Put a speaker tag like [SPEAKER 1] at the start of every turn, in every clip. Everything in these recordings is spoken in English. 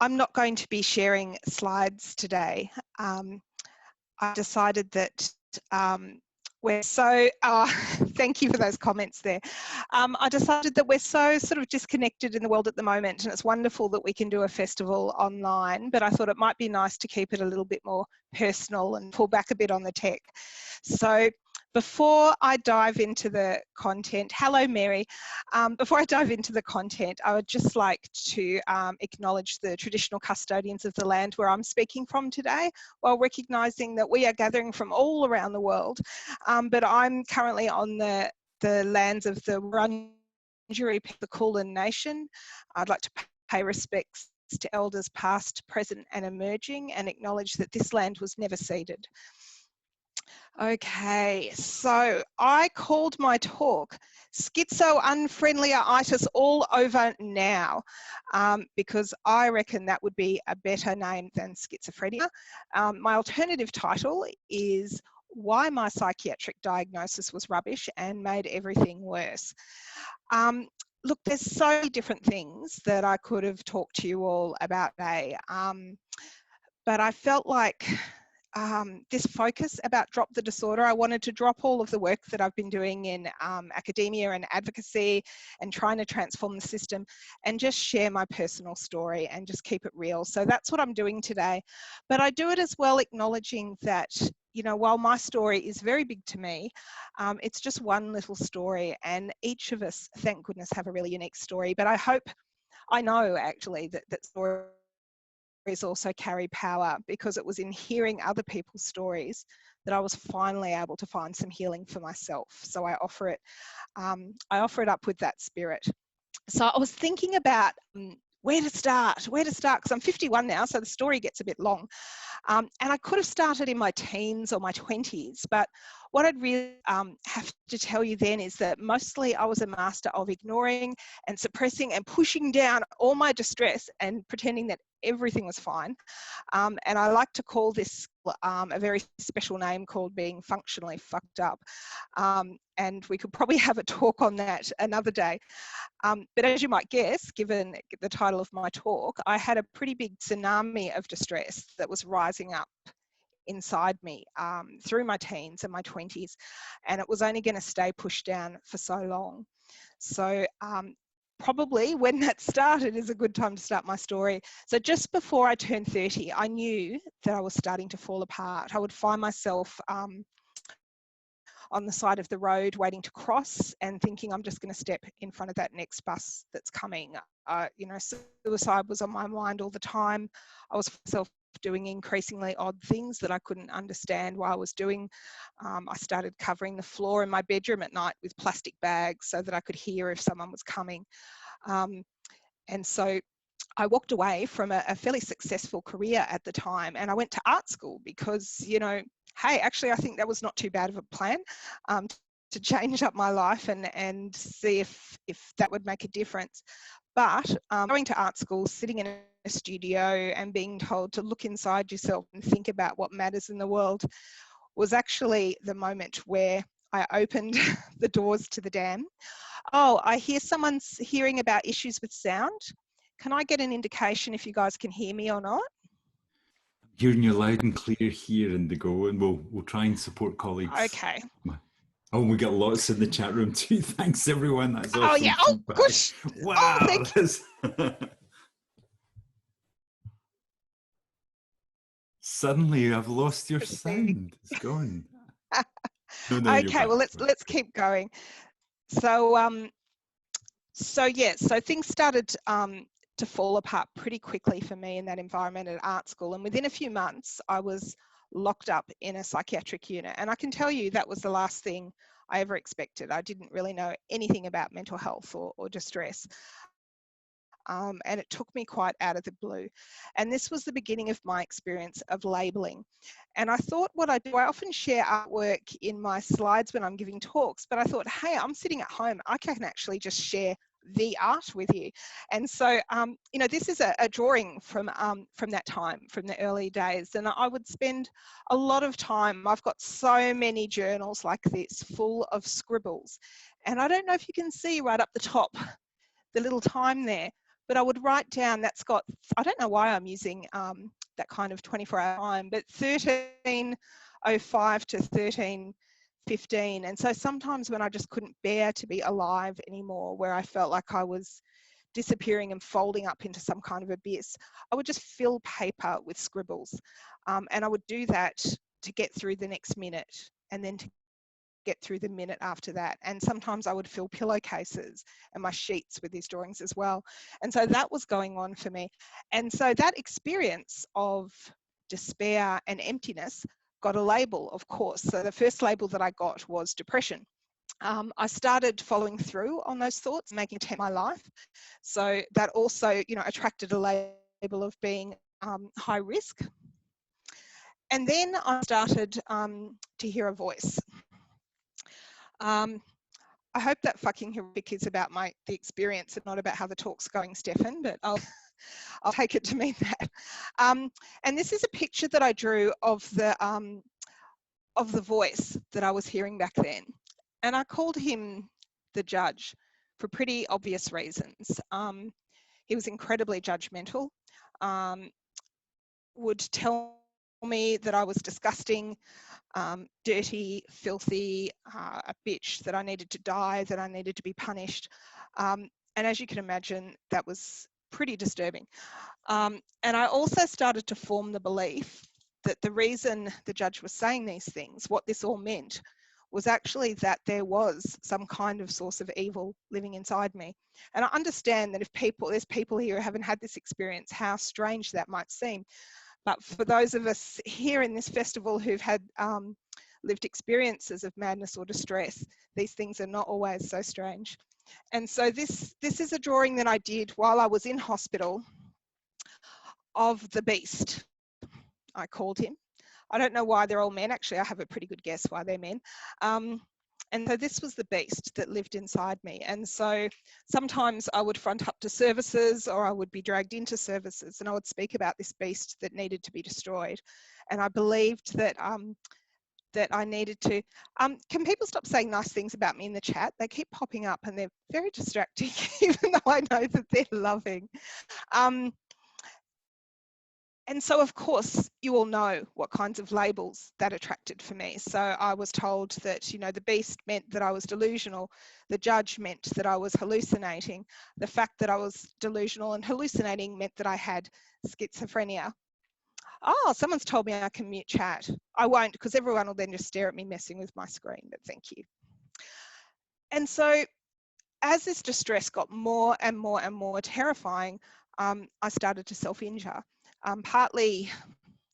[SPEAKER 1] I'm not going to be sharing slides today. I decided that we're so, thank you for those comments there. I decided that we're so sort of disconnected in the world at the moment, and it's wonderful that we can do a festival online, but I thought it might be nice to keep it a little bit more personal and pull back a bit on the tech. So before I dive into the content, hello Mary, before I dive into the content, I would just like to acknowledge the traditional custodians of the land where I'm speaking from today, while recognising that we are gathering from all around the world, but I'm currently on the lands of the Wurundjeri, the Kulin Nation. I'd like to pay respects to elders past, present and emerging, and acknowledge that this land was never ceded. Okay, so I called my talk Schizo-unfriendlia-itis-all-ova-now, because I reckon that would be a better name than schizophrenia. My alternative title is Why My Psychiatric Diagnosis Was Rubbish and Made Everything Worse. Look, there's so many different things that I could have talked to you all about today, but I felt like this focus about Drop the Disorder, I wanted to drop all of the work that I've been doing in academia and advocacy and trying to transform the system and just share my personal story and just keep it real. So that's what I'm doing today. But I do it as well acknowledging that, you know, while my story is very big to me, it's just one little story, and each of us, thank goodness, have a really unique story. But I know actually that stories also carry power, because it was in hearing other people's stories that I was finally able to find some healing for myself. So I offer it up with that spirit. So I was thinking about where to start, because I'm 51 now, so the story gets a bit long. And I could have started in my teens or my 20s, but what I'd really have to tell you then is that mostly I was a master of ignoring and suppressing and pushing down all my distress and pretending that everything was fine. And I like to call this a very special name called being functionally fucked up. And we could probably have a talk on that another day. But as you might guess, given the title of my talk, I had a pretty big tsunami of distress that was rising up inside me through my teens and my 20s, and it was only going to stay pushed down for so long. So probably when that started is a good time to start my story. So just before I turned 30, I knew that I was starting to fall apart. I would find myself on the side of the road waiting to cross and thinking I'm just going to step in front of that next bus that's coming. You know, suicide was on my mind all the time. I was myself doing increasingly odd things that I couldn't understand why I was doing. I started covering the floor in my bedroom at night with plastic bags so that I could hear if someone was coming. And so I walked away from a fairly successful career at the time, and I went to art school because, you know, hey, actually I think that was not too bad of a plan to change up my life and see if that would make a difference. But going to art school, sitting in a studio and being told to look inside yourself and think about what matters in the world was actually the moment where I opened the doors to the dam. Oh, I hear someone's hearing about issues with sound. Can I get an indication if you guys can hear me or not?
[SPEAKER 2] Hearing you loud and clear here, Indigo, and we'll try and support colleagues.
[SPEAKER 1] Okay.
[SPEAKER 2] Oh, we got lots in the chat room too. Thanks, everyone. That's awesome.
[SPEAKER 1] Oh, yeah. Oh, gosh.
[SPEAKER 2] Wow.
[SPEAKER 1] Oh, thank
[SPEAKER 2] you. Suddenly, I've lost your sound. It's gone. No,
[SPEAKER 1] okay, well, let's keep going. So, so things started to fall apart pretty quickly for me in that environment at art school. And within a few months, I was locked up in a psychiatric unit. And I can tell you that was the last thing I ever expected. I didn't really know anything about mental health or distress. And it took me quite out of the blue. And this was the beginning of my experience of labeling. And I thought what I do, I often share artwork in my slides when I'm giving talks, but I thought, hey, I'm sitting at home, I can actually just share the art with you. And so, you know, this is a drawing from that time, from the early days. And I would spend a lot of time, I've got so many journals like this full of scribbles. And I don't know if you can see right up the top, the little time there, but I would write down, that's got, I don't know why I'm using that kind of 24-hour time, but 13:05 to 13:15. And so sometimes when I just couldn't bear to be alive anymore, where I felt like I was disappearing and folding up into some kind of abyss, I would just fill paper with scribbles. And I would do that to get through the next minute, and then to get through the minute after that. And sometimes I would fill pillowcases and my sheets with these drawings as well. And so that was going on for me. And so that experience of despair and emptiness got a label, of course. So the first label that I got was depression. I started following through on those thoughts, making it my life. So that also, you know, attracted a label of being high risk. And then I started to hear a voice. I hope that fucking horrific is about the experience and not about how the talk's going, Stefan, but I'll take it to mean that. And this is a picture that I drew of the voice that I was hearing back then. And I called him the judge for pretty obvious reasons. He was incredibly judgmental, would tell me that I was disgusting, dirty, filthy, a bitch, that I needed to die, that I needed to be punished. And as you can imagine, that was pretty disturbing. And I also started to form the belief that the reason the judge was saying these things, what this all meant, was actually that there was some kind of source of evil living inside me. And I understand that if there's people here who haven't had this experience, how strange that might seem. But for those of us here in this festival who've had lived experiences of madness or distress, these things are not always so strange. And so this is a drawing that I did while I was in hospital of the beast, I called him. I don't know why they're all men. Actually, I have a pretty good guess why they're men. And so this was the beast that lived inside me. And so sometimes I would front up to services, or I would be dragged into services, and I would speak about this beast that needed to be destroyed. And I believed that that I needed to. Can people stop saying nice things about me in the chat? They keep popping up and they're very distracting, even though I know that they're loving. And so, of course, you all know what kinds of labels that attracted for me. So I was told that, you know, the beast meant that I was delusional. The judge meant that I was hallucinating. The fact that I was delusional and hallucinating meant that I had schizophrenia. Oh, someone's told me I can mute chat. I won't, because everyone will then just stare at me messing with my screen, but thank you. And so as this distress got more and more and more terrifying, I started to self-injure. Partly,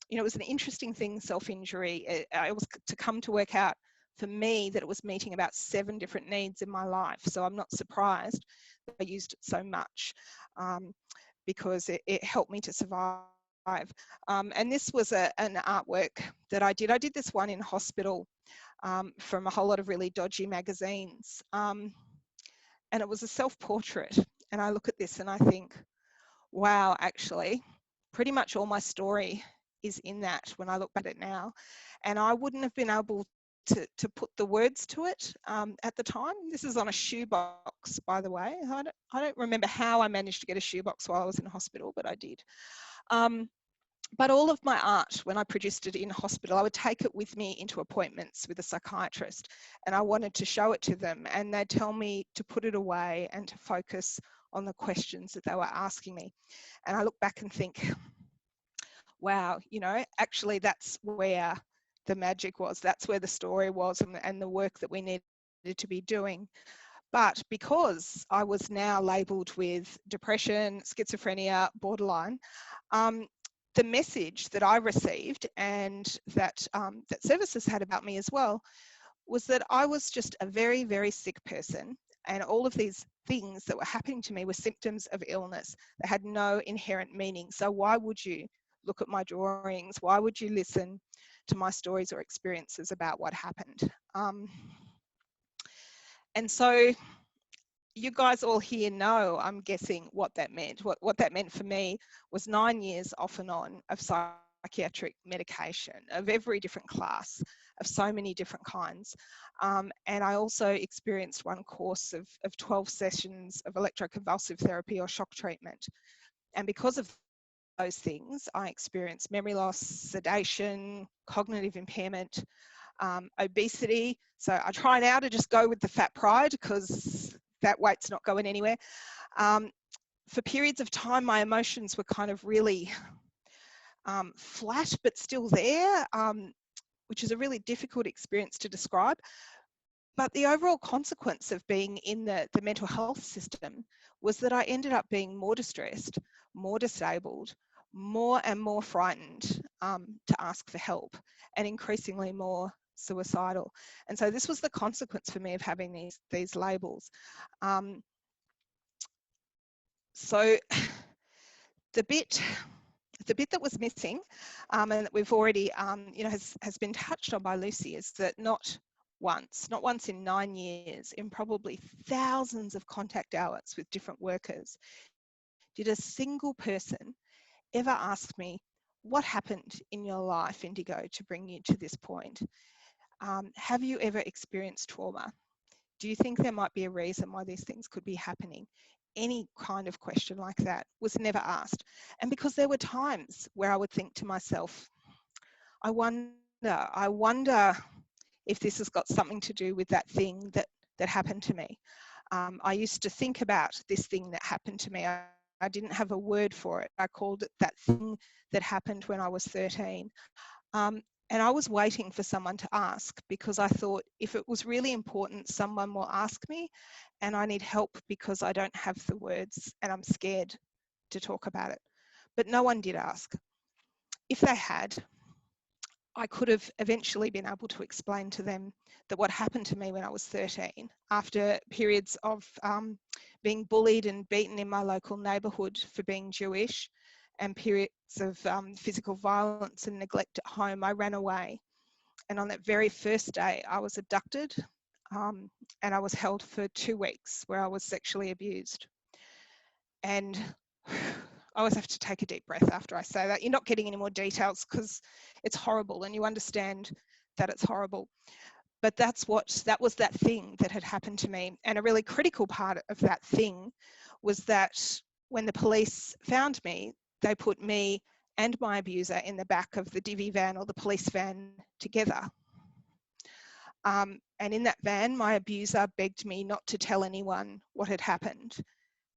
[SPEAKER 1] you know, it was an interesting thing, self-injury. It was to come to work out for me that it was meeting about 7 different needs in my life. So I'm not surprised that I used it so much, because it helped me to survive. And this was an artwork that I did. I did this one in hospital from a whole lot of really dodgy magazines. And it was a self-portrait. And I look at this and I think, wow, actually, pretty much all my story is in that when I look back at it now. And I wouldn't have been able to put the words to it at the time. This is on a shoebox, by the way. I don't remember how I managed to get a shoebox while I was in hospital, but I did. But all of my art, when I produced it in hospital, I would take it with me into appointments with a psychiatrist, and I wanted to show it to them, and they'd tell me to put it away and to focus on the questions that they were asking me. And I look back and think, wow, you know, actually that's where the magic was. That's where the story was, and the work that we needed to be doing. But because I was now labelled with depression, schizophrenia, borderline, the message that I received, and that that services had about me as well, was that I was just a very, very sick person, and all of these things that were happening to me were symptoms of illness that had no inherent meaning. So why would you look at my drawings? Why would you listen to my stories or experiences about what happened? And so you guys all here know, I'm guessing, what that meant. What that meant for me was 9 years off and on of psychiatric medication of every different class, of so many different kinds. And I also experienced one course of 12 sessions of electroconvulsive therapy or shock treatment. And because of those things, I experienced memory loss, sedation, cognitive impairment, obesity. So I try now to just go with the fat pride because that weight's not going anywhere. For periods of time, my emotions were kind of really flat, but still there, which is a really difficult experience to describe. But the overall consequence of being in the mental health system was that I ended up being more distressed, more disabled, more and more frightened to ask for help, and increasingly more suicidal. And so this was the consequence for me of having these labels. So the bit that was missing, and that we've already, has been touched on by Lucy, is that not once in 9 years, in probably thousands of contact hours with different workers, did a single person ever ask me, what happened in your life, Indigo, to bring you to this point? Have you ever experienced trauma? Do you think there might be a reason why these things could be happening? Any kind of question like that was never asked. And because there were times where I would think to myself, I wonder if this has got something to do with that thing that happened to me. I used to think about this thing that happened to me. I didn't have a word for it. I called it that thing that happened when I was 13. And I was waiting for someone to ask, because I thought if it was really important, someone will ask me, and I need help because I don't have the words and I'm scared to talk about it. But no one did ask. If they had, I could have eventually been able to explain to them that what happened to me when I was 13, after periods of being bullied and beaten in my local neighbourhood for being Jewish, and periods of physical violence and neglect at home, I ran away. And on that very first day, I was abducted, and I was held for 2 weeks where I was sexually abused. And I always have to take a deep breath after I say that. You're not getting any more details because it's horrible, and you understand that it's horrible. But that was that thing that had happened to me. And a really critical part of that thing was that when the police found me, they put me and my abuser in the back of the divvy van, or the police van, together. And in that van, my abuser begged me not to tell anyone what had happened,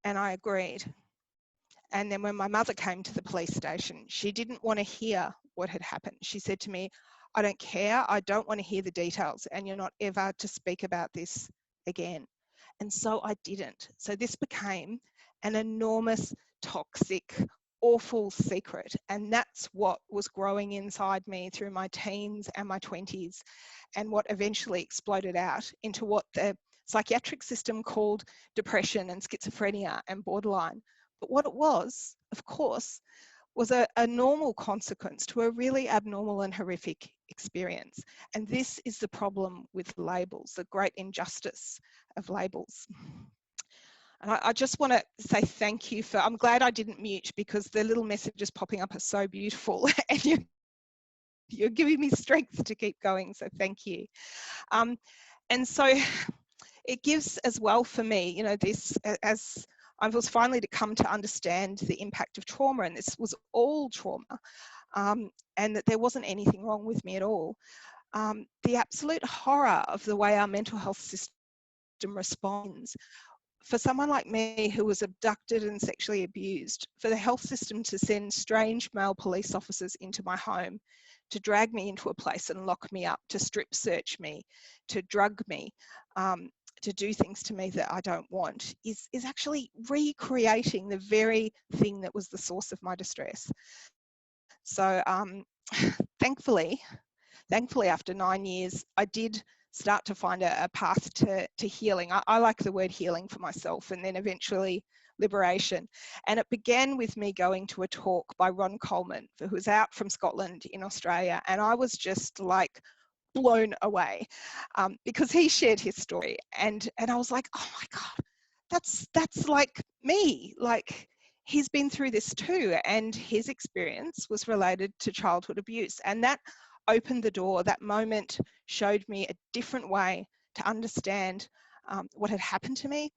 [SPEAKER 1] and I agreed. And then when my mother came to the police station, she didn't want to hear what had happened. She said to me, I don't care, I don't want to hear the details, and you're not ever to speak about this again. And so I didn't. So this became an enormous, toxic, awful secret. And that's what was growing inside me through my teens and my 20s, and what eventually exploded out into what the psychiatric system called depression and schizophrenia and borderline. But what it was, of course, was a normal consequence to a really abnormal and horrific experience. And this is the problem with labels, the great injustice of labels. And I just want to say thank you I'm glad I didn't mute, because the little messages popping up are so beautiful, and you're giving me strength to keep going, so thank you. And so it gives as well for me, this, as I was finally to come to understand the impact of trauma, and this was all trauma, and that there wasn't anything wrong with me at all. The absolute horror of the way our mental health system responds. For someone like me who was abducted and sexually abused, for the health system to send strange male police officers into my home, to drag me into a place and lock me up, to strip search me, to drug me, to do things to me that I don't want, is actually recreating the very thing that was the source of my distress. So thankfully, after 9 years, I did start to find a path to healing. I like the word healing for myself, and then eventually liberation. And it began with me going to a talk by Ron Coleman, who was out from Scotland in Australia. And I was just like blown away because he shared his story. And I was like, oh my God, that's like me. Like, he's been through this too, and his experience was related to childhood abuse. And that opened the door. That moment showed me a different way to understand what had happened to me.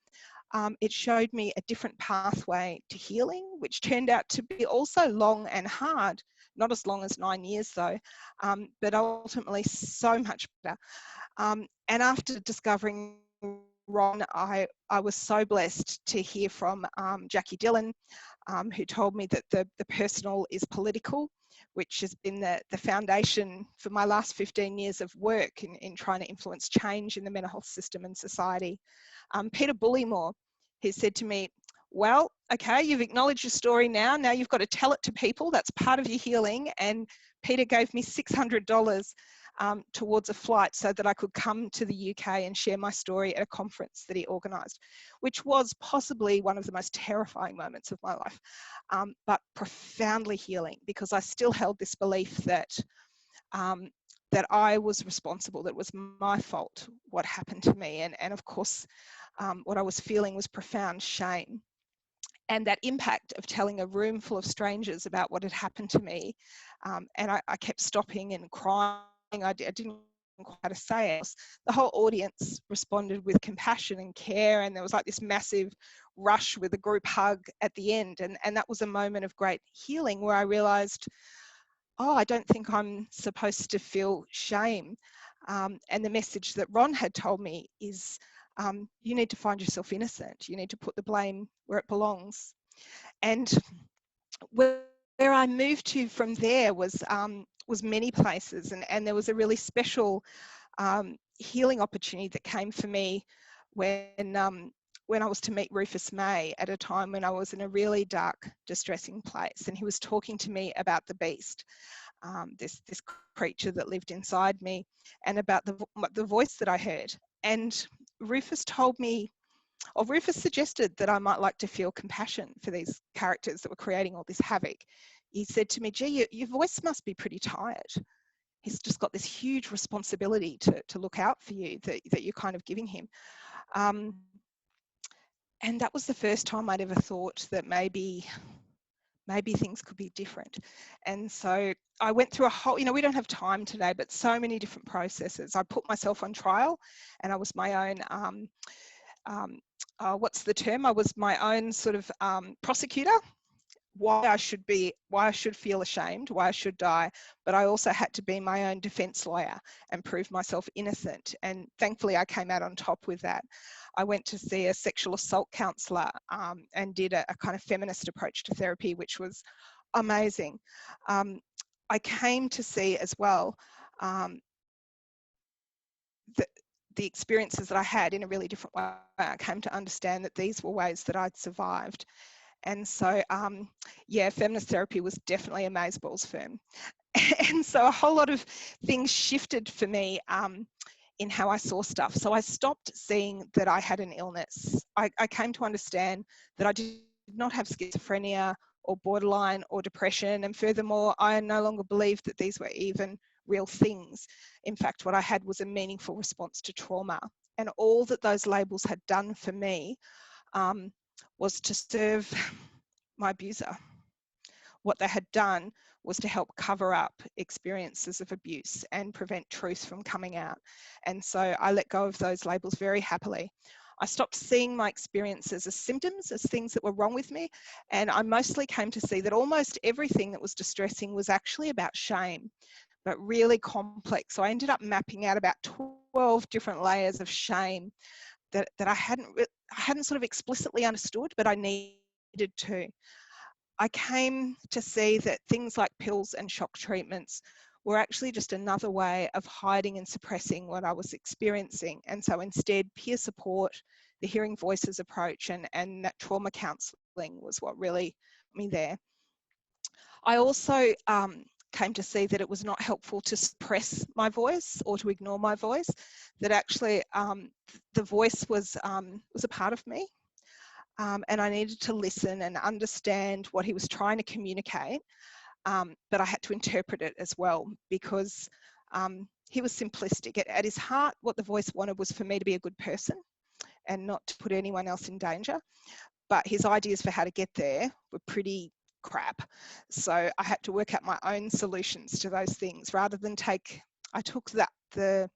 [SPEAKER 1] It showed me a different pathway to healing, which turned out to be also long and hard, not as long as 9 years though, but ultimately so much better. And after discovering Ron, I was so blessed to hear from Jackie Dillon, who told me that the personal is political, which has been the foundation for my last 15 years of work in trying to influence change in the mental health system and society. Peter Bullymore, who said to me, well, okay, you've acknowledged your story now you've got to tell it to people. That's part of your healing. And Peter gave me $600 towards a flight so that I could come to the UK and share my story at a conference that he organised, which was possibly one of the most terrifying moments of my life, but profoundly healing, because I still held this belief that that I was responsible, that it was my fault what happened to me. And of course, what I was feeling was profound shame. And that impact of telling a room full of strangers about what had happened to me, and I kept stopping and crying. I didn't know how to say it. The whole audience responded with compassion and care, and there was like this massive rush with a group hug at the end. And that was a moment of great healing where I realised, oh, I don't think I'm supposed to feel shame. And the message that Ron had told me is, you need to find yourself innocent. You need to put the blame where it belongs. And where I moved to from there was many places, and there was a really special healing opportunity that came for me when I was to meet Rufus May at a time when I was in a really dark, distressing place, and he was talking to me about the beast, this creature that lived inside me, and about the voice that I heard. And Rufus told me, or Rufus suggested that I might like to feel compassion for these characters that were creating all this havoc. He said to me, gee, your voice must be pretty tired. He's just got this huge responsibility to look out for you that you're kind of giving him. And that was the first time I'd ever thought that maybe things could be different. And so I went through a whole, we don't have time today, but so many different processes. I put myself on trial, and I was my own, what's the term? I was my own sort of prosecutor. Why I should feel ashamed, why I should die, but I also had to be my own defense lawyer and prove myself innocent. And thankfully I came out on top with that. I went to see a sexual assault counsellor and did a kind of feminist approach to therapy, which was amazing. I came to see as well the experiences that I had in a really different way. I came to understand that these were ways that I'd survived. And so, yeah, feminist therapy was definitely a amazeballs firm. And so a whole lot of things shifted for me in how I saw stuff. So I stopped seeing that I had an illness. I came to understand that I did not have schizophrenia or borderline or depression. And furthermore, I no longer believed that these were even real things. In fact, what I had was a meaningful response to trauma. And all that those labels had done for me was to serve my abuser. What they had done was to help cover up experiences of abuse and prevent truth from coming out. And so I let go of those labels very happily. I stopped seeing my experiences as symptoms, as things that were wrong with me. And I mostly came to see that almost everything that was distressing was actually about shame, but really complex. So I ended up mapping out about 12 different layers of shame that I hadn't sort of explicitly understood, but I needed to. I came to see that things like pills and shock treatments were actually just another way of hiding and suppressing what I was experiencing. And so instead, peer support, the hearing voices approach, and that trauma counselling was what really got me there. I also came to see that it was not helpful to suppress my voice or to ignore my voice, that actually the voice was a part of me. And I needed to listen and understand what he was trying to communicate, but I had to interpret it as well, because he was simplistic. At his heart, what the voice wanted was for me to be a good person and not to put anyone else in danger. but his ideas for how to get there were pretty crap. So I had to work out my own solutions to those things rather than I took the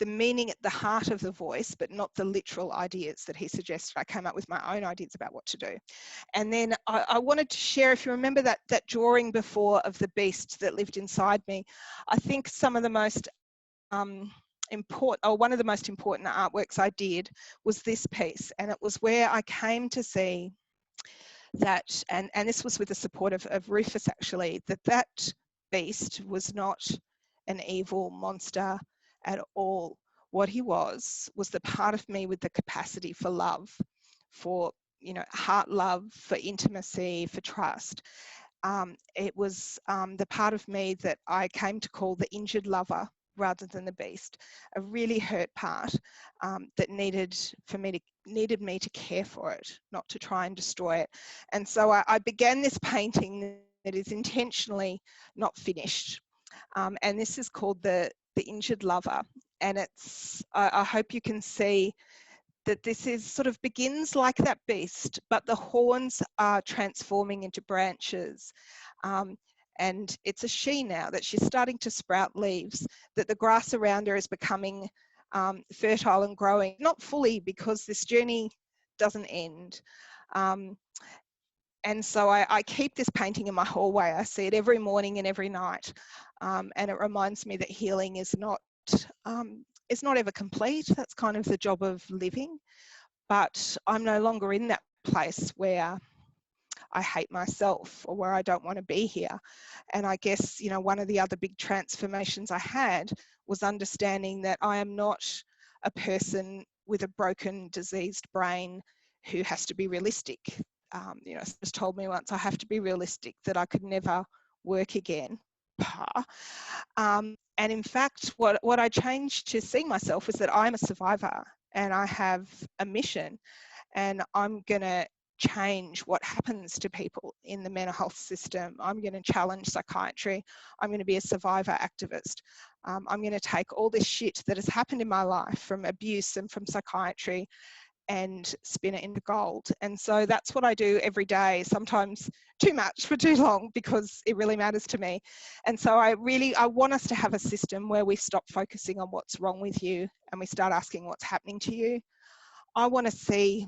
[SPEAKER 1] meaning at the heart of the voice, but not the literal ideas that he suggested. I came up with my own ideas about what to do. And then I wanted to share, if you remember that drawing before of the beast that lived inside me, I think some of the most one of the most important artworks I did was this piece. And it was where I came to see that, and this was with the support of Rufus actually, that beast was not an evil monster at all. What he was the part of me with the capacity for love, for, you know, heart love, for intimacy, for trust. It was the part of me that I came to call the injured lover rather than the beast, a really hurt part that needed me to care for it, not to try and destroy it. And so I began this painting that is intentionally not finished. And this is called the Injured Lover. And it's, I hope you can see that this is sort of begins like that beast, but the horns are transforming into branches. And it's a she now, that she's starting to sprout leaves, that the grass around her is becoming fertile and growing, not fully because this journey doesn't end. And so I keep this painting in my hallway. I see it every morning and every night. And it reminds me that healing is not ever complete. That's kind of the job of living. But I'm no longer in that place where I hate myself or where I don't want to be here. And I guess, you know, one of the other big transformations I had was understanding that I am not a person with a broken, diseased brain who has to be realistic. You know, someone told me once I have to be realistic, that I could never work again. And in fact, what I changed to see myself is that I'm a survivor and I have a mission, and I'm going to change what happens to people in the mental health system. I'm going to challenge psychiatry. I'm going to be a survivor activist. I'm going to take all this shit that has happened in my life from abuse and from psychiatry and spin it into gold. And so that's what I do every day, sometimes too much for too long, because it really matters to me. And so I want us to have a system where we stop focusing on what's wrong with you and we start asking what's happening to you. I want to see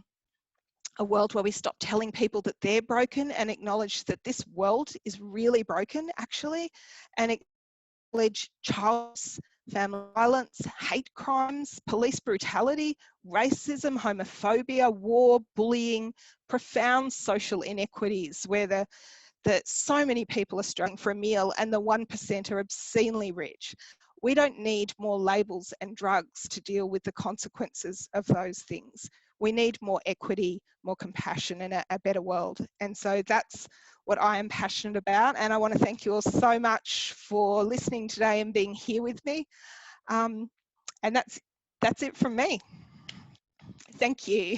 [SPEAKER 1] a world where we stop telling people that they're broken and acknowledge that this world is really broken, actually, and acknowledge child family violence, hate crimes, police brutality, racism, homophobia, war, bullying, profound social inequities where that so many people are struggling for a meal and the 1% are obscenely rich. We don't need more labels and drugs to deal with the consequences of those things. We need more equity, more compassion, and a better world. And so that's what I am passionate about. And I want to thank you all so much for listening today and being here with me. And that's it from me. Thank you.